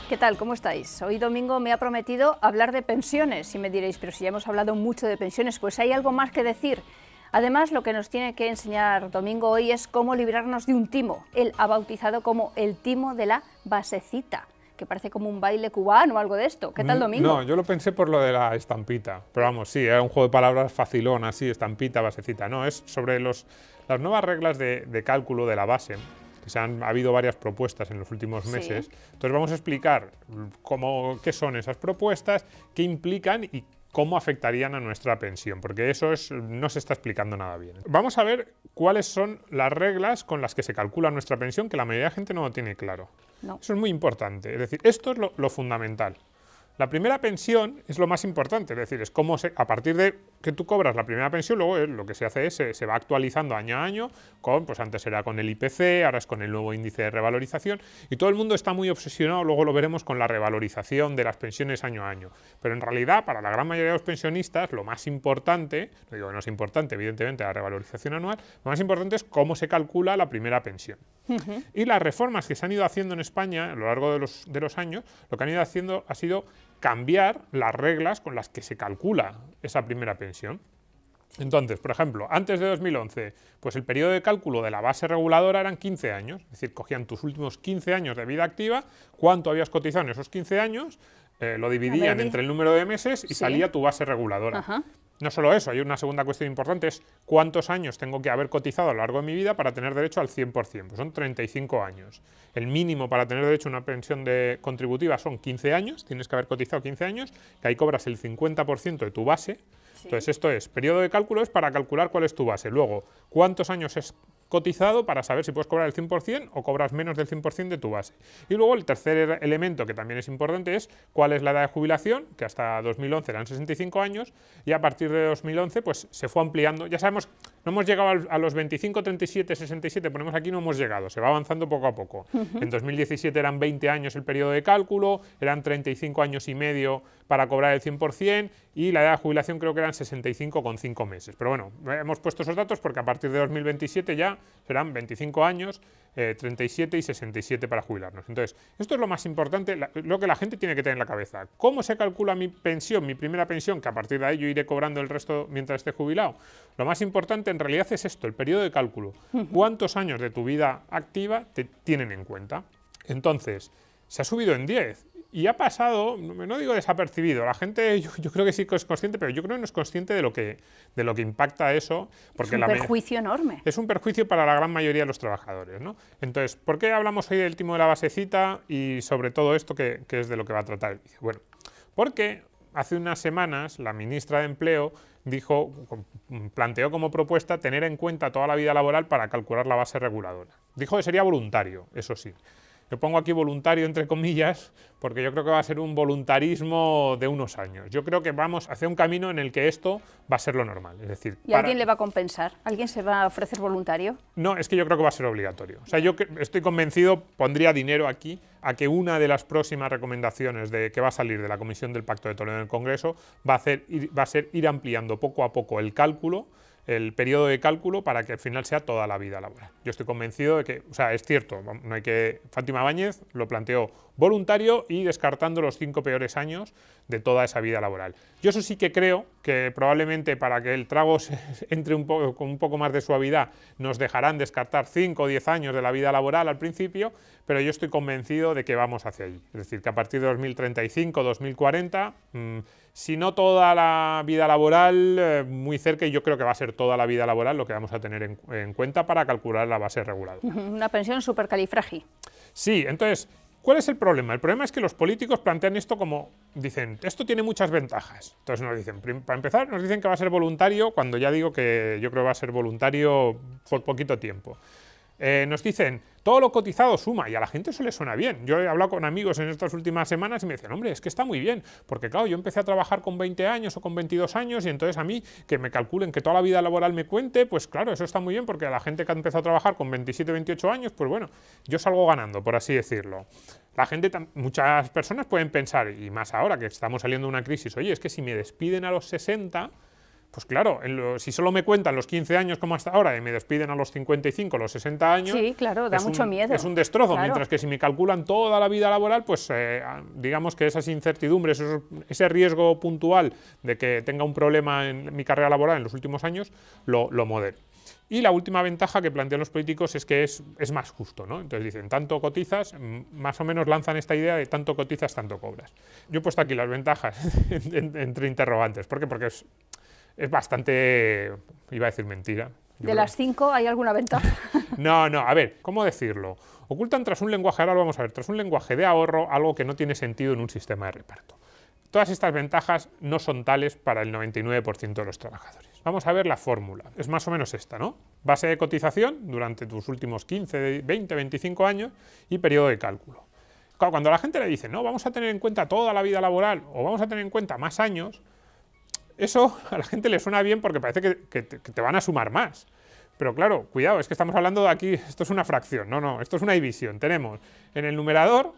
¿Qué tal? ¿Cómo estáis? Hoy Domingo me ha prometido hablar de pensiones y me diréis, pero si ya hemos hablado mucho de pensiones, pues hay algo más que decir. Además, lo que nos tiene que enseñar Domingo hoy es cómo librarnos de un timo. Él ha bautizado como el timo de la basecita, que parece como un baile cubano o algo de esto. ¿Qué tal, Domingo? No, yo lo pensé por lo de la estampita, pero vamos, sí, era un juego de palabras facilón, así, estampita, basecita. No, es sobre las nuevas reglas de cálculo de la base, que ha habido varias propuestas en los últimos meses. Entonces vamos a explicar qué son esas propuestas, qué implican y cómo afectarían a nuestra pensión, porque eso no se está explicando nada bien. Vamos a ver cuáles son las reglas con las que se calcula nuestra pensión, que la mayoría de la gente no lo tiene claro. No. Eso es muy importante, es decir, esto es lo fundamental. La primera pensión es lo más importante, es decir, es cómo a partir de que tú cobras la primera pensión, luego lo que se hace es se va actualizando año a año, pues antes era con el IPC, ahora es con el nuevo índice de revalorización, y todo el mundo está muy obsesionado, luego lo veremos, con la revalorización de las pensiones año a año. Pero en realidad, para la gran mayoría de los pensionistas, lo más importante, no digo que no es importante, evidentemente, la revalorización anual, lo más importante es cómo se calcula la primera pensión. Y las reformas que se han ido haciendo en España a lo largo de los años, lo que han ido haciendo ha sido cambiar las reglas con las que se calcula esa primera pensión. Entonces, por ejemplo, antes de 2011, pues el periodo de cálculo de la base reguladora eran 15 años, es decir, cogían tus últimos 15 años de vida activa, cuánto habías cotizado en esos 15 años, lo dividían entre el número de meses y salía tu base reguladora. Ajá. No solo eso, hay una segunda cuestión importante, es cuántos años tengo que haber cotizado a lo largo de mi vida para tener derecho al 100%, pues son 35 años. El mínimo para tener derecho a una pensión contributiva son 15 años, tienes que haber cotizado 15 años, que ahí cobras el 50% de tu base. Sí. Entonces esto es, periodo de cálculo es para calcular cuál es tu base. Luego, cuántos años es cotizado para saber si puedes cobrar el 100% o cobras menos del 100% de tu base. Y luego el tercer elemento que también es importante es cuál es la edad de jubilación, que hasta 2011 eran 65 años y a partir de 2011 pues se fue ampliando. Ya sabemos, no hemos llegado a los 25, 37, 67, ponemos aquí, no hemos llegado, se va avanzando poco a poco. En 2017 eran 20 años el periodo de cálculo, eran 35 años y medio para cobrar el 100% y la edad de jubilación creo que eran 65,5 meses. Pero bueno, hemos puesto esos datos porque a partir de 2027 ya serán 25 años, 37 y 67 para jubilarnos. Entonces, esto es lo más importante, lo que la gente tiene que tener en la cabeza. ¿Cómo se calcula mi pensión, mi primera pensión, que a partir de ahí yo iré cobrando el resto mientras esté jubilado? Lo más importante en realidad es esto, el periodo de cálculo. ¿Cuántos años de tu vida activa te tienen en cuenta? Entonces, se ha subido en 10. Y ha pasado, no digo desapercibido, la gente yo creo que sí que es consciente, pero yo creo que no es consciente de lo que impacta eso. Porque es un perjuicio enorme. Es un perjuicio para la gran mayoría de los trabajadores, ¿no? Entonces, ¿por qué hablamos hoy del timo de la basecita y sobre todo esto que es de lo que va a tratar el vídeo? Bueno, porque hace unas semanas la ministra de Empleo planteó como propuesta tener en cuenta toda la vida laboral para calcular la base reguladora. Dijo que sería voluntario, eso sí. Yo pongo aquí voluntario entre comillas porque yo creo que va a ser un voluntarismo de unos años. Yo creo que vamos hacia un camino en el que esto va a ser lo normal. Es decir, ¿y alguien le va a compensar? ¿Alguien se va a ofrecer voluntario? No, es que yo creo que va a ser obligatorio. O sea, yo estoy convencido, pondría dinero aquí, a que una de las próximas recomendaciones que va a salir de la Comisión del Pacto de Toledo en el Congreso va a ser ir ampliando poco a poco el cálculo, el periodo de cálculo para que al final sea toda la vida laboral. Yo estoy convencido de que, o sea, es cierto, no hay que. Fátima Báñez lo planteó voluntario y descartando los 5 peores años de toda esa vida laboral. Yo eso sí que creo que probablemente para que el trago entre con un poco más de suavidad nos dejarán descartar 5 o 10 años de la vida laboral al principio, pero yo estoy convencido de que vamos hacia allí. Es decir, que a partir de 2035, 2040, si no toda la vida laboral, muy cerca, y yo creo que va a ser toda la vida laboral lo que vamos a tener en cuenta para calcular la base reguladora. Una pensión supercalifragi. Sí, entonces, ¿cuál es el problema? El problema es que los políticos plantean esto como, dicen, esto tiene muchas ventajas. Entonces nos dicen, para empezar, nos dicen que va a ser voluntario, cuando ya digo que yo creo que va a ser voluntario por poquito tiempo. Nos dicen, todo lo cotizado suma, y a la gente eso le suena bien. Yo he hablado con amigos en estas últimas semanas y me decían, hombre, es que está muy bien, porque claro, yo empecé a trabajar con 20 años o con 22 años y entonces a mí que me calculen que toda la vida laboral me cuente, pues claro, eso está muy bien, porque a la gente que ha empezado a trabajar con 27, 28 años, pues bueno, yo salgo ganando, por así decirlo. La gente, muchas personas pueden pensar, y más ahora que estamos saliendo de una crisis, oye, es que si me despiden a los 60, Pues claro, si solo me cuentan los 15 años como hasta ahora y me despiden a los 55, los 60 años... Sí, claro, da mucho miedo. Es un destrozo, claro. Mientras que si me calculan toda la vida laboral, pues digamos que esas incertidumbres, ese riesgo puntual de que tenga un problema en mi carrera laboral en los últimos años, lo modero. Y la última ventaja que plantean los políticos es que es más justo, ¿no? Entonces dicen, tanto cotizas, más o menos lanzan esta idea de tanto cotizas, tanto cobras. Yo he puesto aquí las ventajas entre interrogantes. ¿Por qué? Porque es bastante, iba a decir mentira. ¿De las 5 hay alguna ventaja? No, a ver, ¿cómo decirlo? Ocultan tras un lenguaje, ahora lo vamos a ver, tras un lenguaje de ahorro, algo que no tiene sentido en un sistema de reparto. Todas estas ventajas no son tales para el 99% de los trabajadores. Vamos a ver la fórmula. Es más o menos esta, ¿no? Base de cotización durante tus últimos 15, 20, 25 años y periodo de cálculo. Claro, cuando a la gente le dice, no, vamos a tener en cuenta toda la vida laboral o vamos a tener en cuenta más años, eso a la gente le suena bien porque parece que te van a sumar más. Pero claro, cuidado, es que estamos hablando de aquí, esto es una fracción, no, esto es una división. Tenemos en el numerador,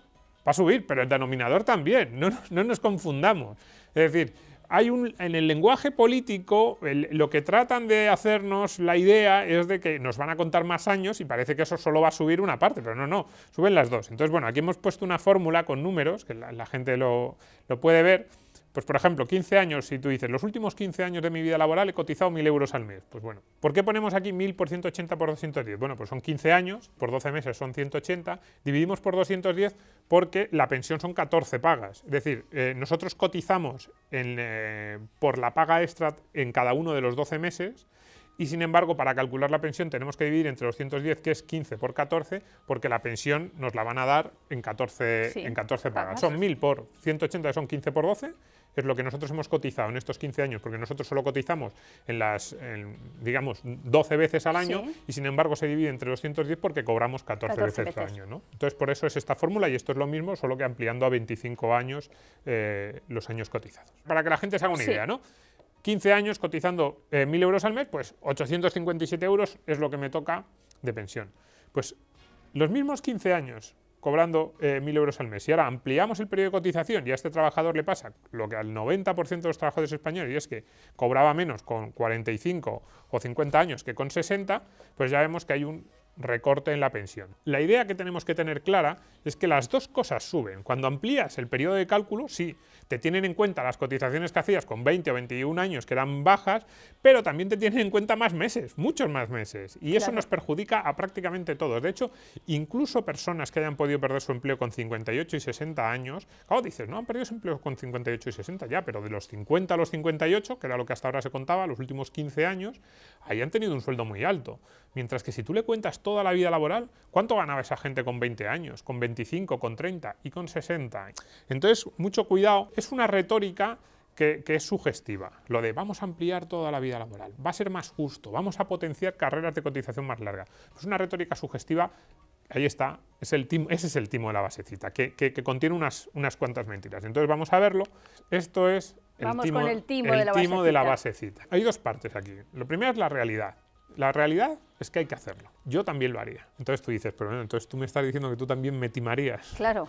va a subir, pero el denominador también, no nos confundamos. Es decir, en el lenguaje político, lo que tratan de hacernos la idea es de que nos van a contar más años y parece que eso solo va a subir una parte, pero no, suben las dos. Entonces, bueno, aquí hemos puesto una fórmula con números, que la gente lo puede ver. Pues, por ejemplo, 15 años, si tú dices, los últimos 15 años de mi vida laboral he cotizado 1.000 euros al mes. Pues bueno, ¿por qué ponemos aquí 1.000 por 180 por 210? Bueno, pues son 15 años, por 12 meses son 180, dividimos por 210 porque la pensión son 14 pagas. Es decir, nosotros cotizamos por la paga extra en cada uno de los 12 meses, y sin embargo, para calcular la pensión tenemos que dividir entre 210, que es 15 por 14, porque la pensión nos la van a dar en 14, sí, en 14 pagas. Son 1.000 por 180, que son 15 por 12, es lo que nosotros hemos cotizado en estos 15 años, porque nosotros solo cotizamos digamos, 12 veces al año, sí, y sin embargo se divide entre 210 porque cobramos 14 veces al año, ¿no? Entonces, por eso es esta fórmula, y esto es lo mismo, solo que ampliando a 25 años los años cotizados. Para que la gente se haga una idea, ¿no? 15 años cotizando 1.000 euros al mes, pues 857 euros es lo que me toca de pensión. Pues los mismos 15 años cobrando 1.000 euros al mes, y ahora ampliamos el periodo de cotización y a este trabajador le pasa lo que al 90% de los trabajadores españoles, y es que cobraba menos con 45 o 50 años que con 60, pues ya vemos que hay un recorte en la pensión. La idea que tenemos que tener clara es que las dos cosas suben. Cuando amplías el periodo de cálculo, sí, te tienen en cuenta las cotizaciones que hacías con 20 o 21 años que eran bajas, pero también te tienen en cuenta más meses, muchos más meses, y eso nos perjudica a prácticamente todos. De hecho, incluso personas que hayan podido perder su empleo con 58 y 60 años, claro, dices, no, han perdido su empleo con 58 y 60 ya, pero de los 50 a los 58, que era lo que hasta ahora se contaba, los últimos 15 años, ahí han tenido un sueldo muy alto. Mientras que si tú le cuentas toda la vida laboral, ¿cuánto ganaba esa gente con 20 años, con 25, con 30 y con 60? Entonces, mucho cuidado, es una retórica que es sugestiva, lo de vamos a ampliar toda la vida laboral, va a ser más justo, vamos a potenciar carreras de cotización más largas. Pues una retórica sugestiva, ahí está, ese es el timo de la basecita, que contiene unas cuantas mentiras. Entonces vamos a verlo, esto es el timo de la basecita. Hay dos partes aquí, lo primero es la realidad. La realidad es que hay que hacerlo. Yo también lo haría. Entonces tú dices, pero bueno, entonces tú me estás diciendo que tú también me timarías. Claro.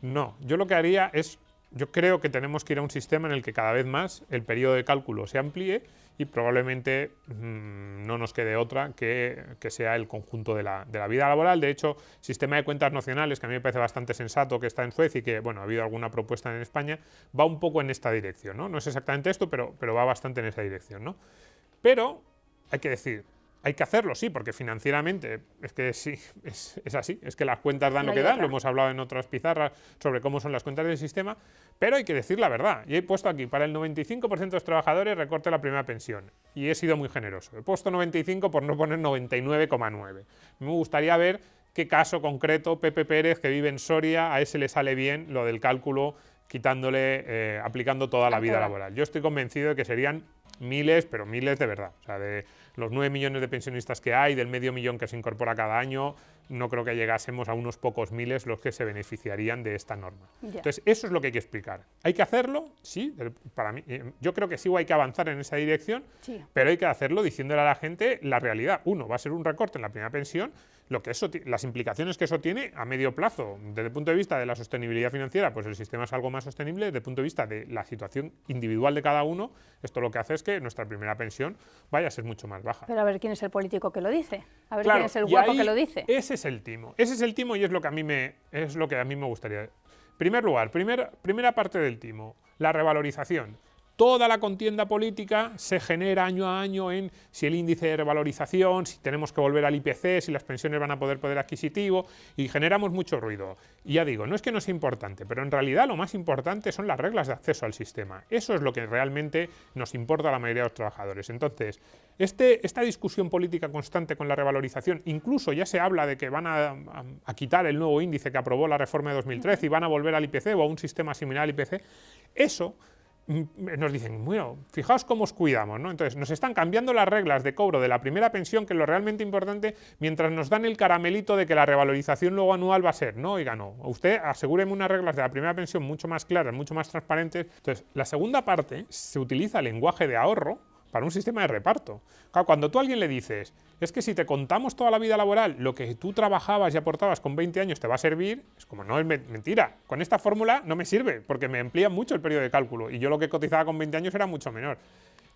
No, yo lo que haría es, yo creo que tenemos que ir a un sistema en el que cada vez más el periodo de cálculo se amplíe y probablemente no nos quede otra que sea el conjunto de la vida laboral. De hecho, sistema de cuentas nacionales, que a mí me parece bastante sensato, que está en Suecia y que, bueno, ha habido alguna propuesta en España, va un poco en esta dirección, ¿no? No es exactamente esto, pero va bastante en esa dirección, ¿no? Pero hay que decir, hay que hacerlo, sí, porque financieramente es que sí, es así, es que las cuentas dan lo que dan, lo hemos hablado en otras pizarras sobre cómo son las cuentas del sistema, pero hay que decir la verdad. Y he puesto aquí, para el 95% de los trabajadores recorte la primera pensión, y he sido muy generoso. He puesto 95 por no poner 99,9. Me gustaría ver qué caso concreto, Pepe Pérez, que vive en Soria, a ese le sale bien lo del cálculo, aplicando toda la vida laboral. Yo estoy convencido de que serían miles, pero miles de verdad. O sea, de los 9 millones de pensionistas que hay, del medio millón que se incorpora cada año, no creo que llegásemos a unos pocos miles los que se beneficiarían de esta norma. Entonces, eso es lo que hay que explicar. ¿Hay que hacerlo? Sí, para mí, yo creo que sí hay que avanzar en esa dirección, pero hay que hacerlo diciéndole a la gente la realidad. Uno, va a ser un recorte en la primera pensión, las implicaciones que eso tiene a medio plazo, desde el punto de vista de la sostenibilidad financiera, pues el sistema es algo más sostenible, desde el punto de vista de la situación individual de cada uno, esto lo que hace es que nuestra primera pensión vaya a ser mucho más baja. Pero a ver quién es el político que lo dice, a ver Claro, quién es el guapo que lo dice. Ese es el timo y es lo que a mí me gustaría. En primer lugar, primera parte del timo, la revalorización. Toda la contienda política se genera año a año en si el índice de revalorización, si tenemos que volver al IPC, si las pensiones van a poder adquisitivo, y generamos mucho ruido. Y ya digo, no es que no sea importante, pero en realidad lo más importante son las reglas de acceso al sistema. Eso es lo que realmente nos importa a la mayoría de los trabajadores. Entonces, esta discusión política constante con la revalorización, incluso ya se habla de que van a quitar el nuevo índice que aprobó la reforma de 2013 y van a volver al IPC o a un sistema similar al IPC, eso nos dicen, bueno, fijaos cómo os cuidamos, ¿no? Entonces, nos están cambiando las reglas de cobro de la primera pensión, que es lo realmente importante, mientras nos dan el caramelito de que la revalorización luego anual va a ser, no, oiga, no, usted asegúreme unas reglas de la primera pensión mucho más claras, mucho más transparentes. Entonces, la segunda parte se utiliza el lenguaje de ahorro para un sistema de reparto. Claro, cuando tú a alguien le dices, es que si te contamos toda la vida laboral, lo que tú trabajabas y aportabas con 20 años te va a servir, es como, no, es mentira. Con esta fórmula no me sirve, porque me amplía mucho el periodo de cálculo, y yo lo que cotizaba con 20 años era mucho menor.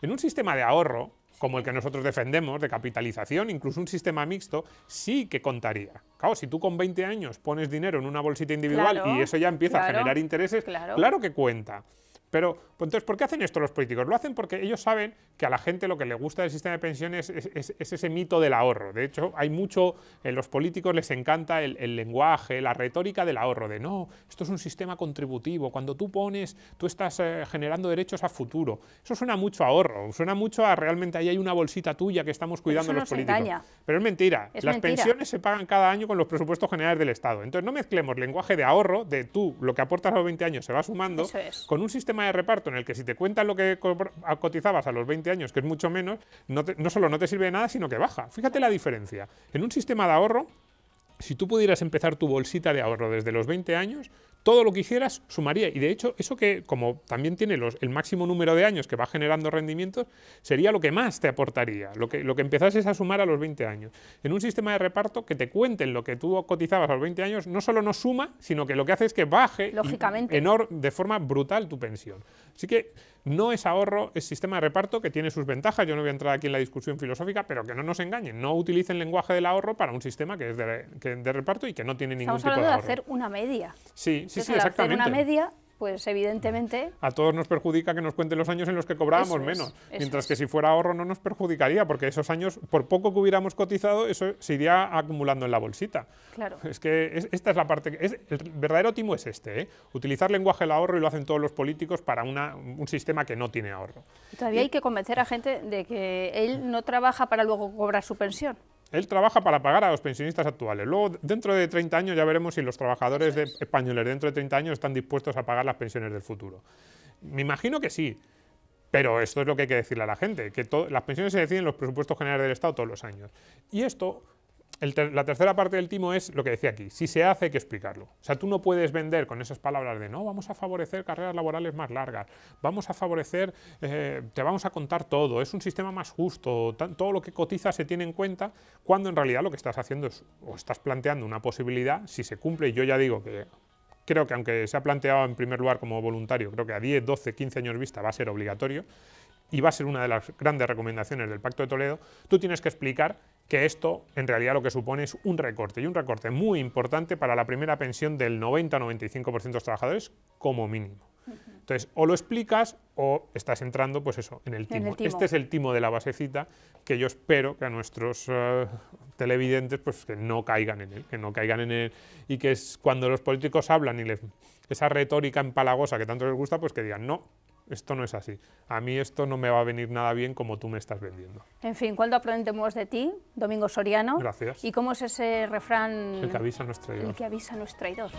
En un sistema de ahorro, como el que nosotros defendemos, de capitalización, incluso un sistema mixto, sí que contaría. Claro, si tú con 20 años pones dinero en una bolsita individual y eso ya empieza a generar intereses, claro que cuenta. Pero, pues entonces, ¿por qué hacen esto los políticos? Lo hacen porque ellos saben que a la gente lo que le gusta del sistema de pensiones es ese mito del ahorro. De hecho, hay mucho, los políticos les encanta el lenguaje, la retórica del ahorro, de no, esto es un sistema contributivo, cuando tú pones, tú estás generando derechos a futuro. Eso suena mucho a ahorro, suena mucho a realmente ahí hay una bolsita tuya que estamos cuidando los políticos. Engaña. Pero es mentira, las pensiones se pagan cada año con los presupuestos generales del Estado. Entonces, no mezclemos lenguaje de ahorro, de tú, lo que aportas a los 20 años se va sumando, con un sistema de reparto en el que si te cuentan lo que cotizabas a los 20 años, que es mucho menos, no solo no te sirve de nada, sino que baja. Fíjate la diferencia. En un sistema de ahorro, si tú pudieras empezar tu bolsita de ahorro desde los 20 años, todo lo que hicieras sumaría. Y de hecho, eso que como también tiene el máximo número de años que va generando rendimientos, sería lo que más te aportaría, lo que empezases a sumar a los 20 años. En un sistema de reparto, que te cuenten lo que tú cotizabas a los 20 años, no solo no suma, sino que lo que hace es que baje de forma brutal tu pensión. Así que no es ahorro, es sistema de reparto que tiene sus ventajas. Yo no voy a entrar aquí en la discusión filosófica, pero que no nos engañen. No utilicen lenguaje del ahorro para un sistema que es de reparto y que no tiene ningún tipo de ahorro. Estamos hablando de hacer una media. Sí, exactamente. Hacer una media, pues evidentemente... A todos nos perjudica que nos cuenten los años en los que cobrábamos menos, mientras que si fuera ahorro no nos perjudicaría, porque esos años, por poco que hubiéramos cotizado, eso se iría acumulando en la bolsita. Claro. Es que esta es la parte, el verdadero timo es utilizar lenguaje del ahorro, y lo hacen todos los políticos para un sistema que no tiene ahorro. Y todavía hay que convencer a gente de que él no trabaja para luego cobrar su pensión. Él trabaja para pagar a los pensionistas actuales. Luego, dentro de 30 años, ya veremos si los trabajadores españoles dentro de 30 años están dispuestos a pagar las pensiones del futuro. Me imagino que sí, pero esto es lo que hay que decirle a la gente, que las pensiones se deciden en los presupuestos generales del Estado todos los años. Y esto, la tercera parte del timo es lo que decía aquí, si se hace hay que explicarlo. O sea, tú no puedes vender con esas palabras de no, vamos a favorecer carreras laborales más largas, vamos a favorecer, te vamos a contar todo, es un sistema más justo, todo lo que cotizas se tiene en cuenta, cuando en realidad lo que estás haciendo es, o estás planteando una posibilidad, si se cumple, y yo ya digo que creo que aunque se ha planteado en primer lugar como voluntario, creo que a 10, 12, 15 años vista va a ser obligatorio, y va a ser una de las grandes recomendaciones del Pacto de Toledo, tú tienes que explicar que esto en realidad lo que supone es un recorte, y un recorte muy importante para la primera pensión del 90-95% de los trabajadores como mínimo. Entonces, o lo explicas o estás entrando, pues eso, en el timo. Este es el timo de la basecita que yo espero que a nuestros televidentes pues que no caigan en él, y que es cuando los políticos hablan y esa retórica empalagosa que tanto les gusta, pues que digan, no, esto no es así. A mí esto no me va a venir nada bien como tú me estás vendiendo. En fin, ¿cuándo aprendemos de ti, Domingo Soriano? Gracias. ¿Y cómo es ese refrán? El que avisa no es traidor. El que avisa no es traidor.